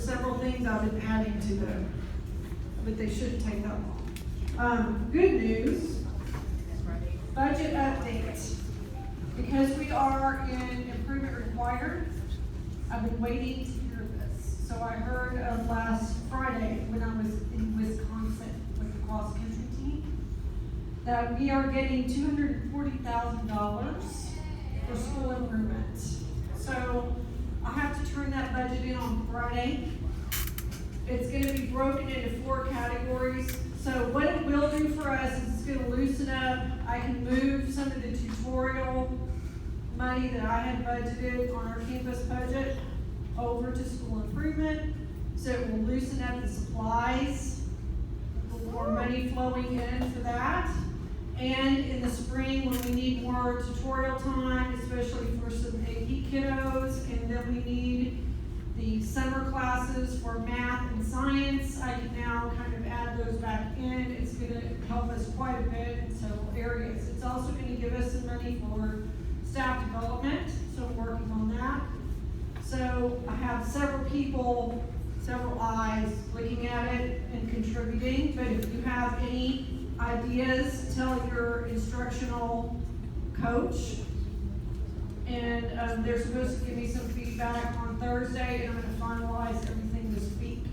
several things I've been adding to them, but they shouldn't take that long. Good news, budget update. Because we are in improvement required, I've been waiting to hear this. So I heard last Friday when I was in Wisconsin with the cross country team that we are getting $240,000 for school improvement. So I have to turn that budget in on Friday. It's going to be broken into 4 categories. So what it will do for us is it's going to loosen up. I can move some of the tutorial money that I had budgeted on our campus budget over to school improvement. So it will loosen up the supplies, more money flowing in for that. And in the spring, when we need more tutorial time, especially for some AP kiddos, and then we need the summer classes for math and science, I can now kind of add those back in. It's going to help us quite a bit in several areas. It's also going to give us some money for staff development, so I'm working on that. So I have several people, several eyes looking at it and contributing, but if you have any ideas, tell your instructional coach. And they're supposed to give me some feedback on Thursday, and I'm going to finalize everything this week.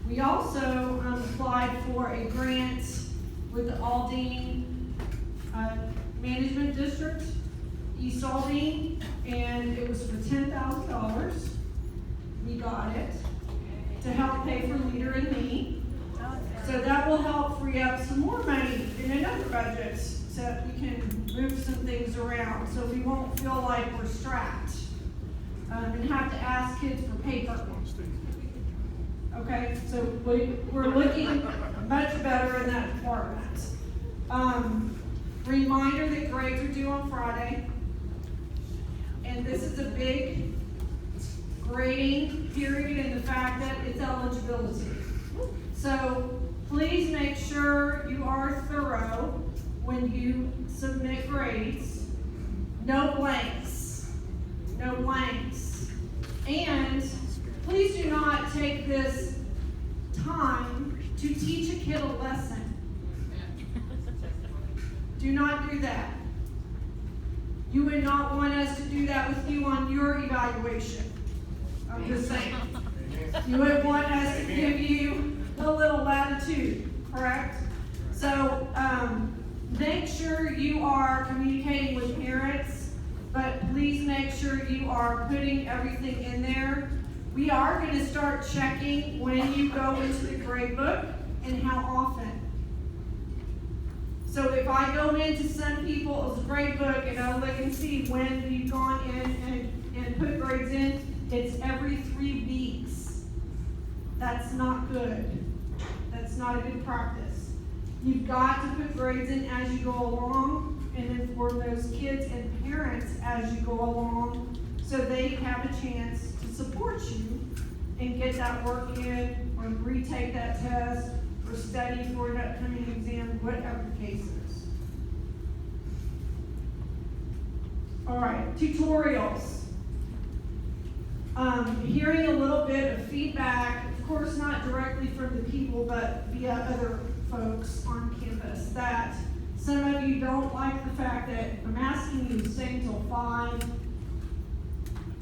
We also applied for a grant with the Aldine Management District, East Aldine, and it was for $10,000. We got it to help pay for Leader and Me. So that will help free up some more money in another budget so that we can move some things around so we won't feel like we're strapped and have to ask kids for paper. Okay, so we're looking much better in that department. Reminder that grades are due on Friday. And this is a big grading period in the fact that it's eligibility. So please make sure you are thorough when you submit grades. No blanks. No blanks. And please do not take this time to teach a kid a lesson. Do not do that. You would not want us to do that with you on your evaluation. I'm just saying. You would want us to give you a little latitude, correct? So make sure you are communicating with parents, but please make sure you are putting everything in there. We are going to start checking when you go into the grade book and how often. So if I go into some people's grade book and I'll look and see when you've gone in and put grades in, it's every 3 weeks. That's not good. That's not a good practice. You've got to put grades in as you go along and inform those kids and parents as you go along so they have a chance to support you and get that work in or retake that test or study for an upcoming exam, whatever the case is. All right, tutorials. Hearing a little bit of feedback, of course not directly from the people, but via other folks on campus, that some of you don't like the fact that I'm asking you to stay until 5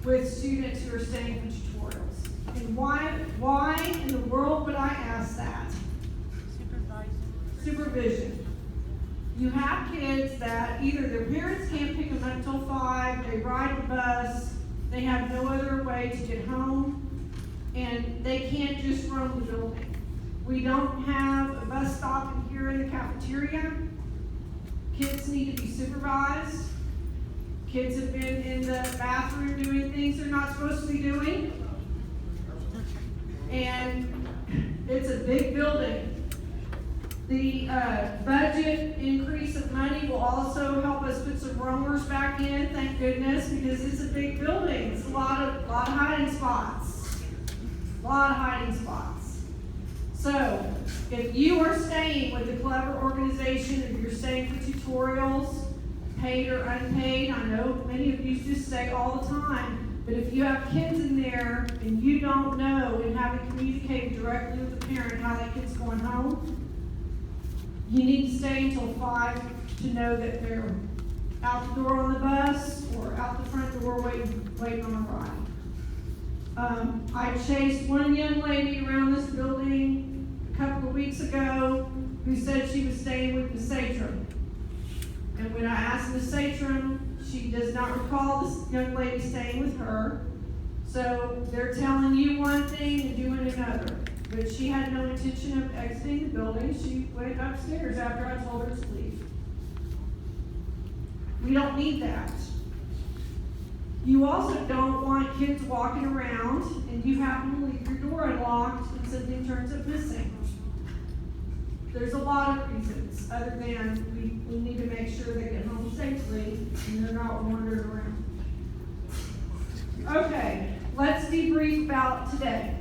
with students who are staying for tutorials. And why in the world would I ask that? Supervision. You have kids that either their parents can't pick them up until 5, they ride the bus, they have no other way to get home, and they can't just roam the building. We don't have a bus stop in here in the cafeteria. Kids need to be supervised. Kids have been in the bathroom doing things they're not supposed to be doing. And it's a big building. The budget increase of money will also help us put some roamers back in, thank goodness, because it's a big building. It's a lot of hiding spots. A lot of hiding spots. So, if you are staying with the Clever organization, if you're staying for tutorials, paid or unpaid, I know many of you just stay all the time, but if you have kids in there and you don't know and have haven't communicated directly with the parent how that kid's going home, you need to stay until 5 to know that they're out the door on the bus or out the front door waiting on a ride. I chased one young lady around this building a couple of weeks ago who said she was staying with the Satram. And when I asked the Satram, she does not recall this young lady staying with her. So they're telling you one thing and doing another. But she had no intention of exiting the building. She went upstairs after I told her to leave. We don't need that. You also don't want kids walking around and you happen to leave your door unlocked and something turns up missing. There's a lot of reasons other than we need to make sure they get home safely and they're not wandering around. Okay, let's debrief about today.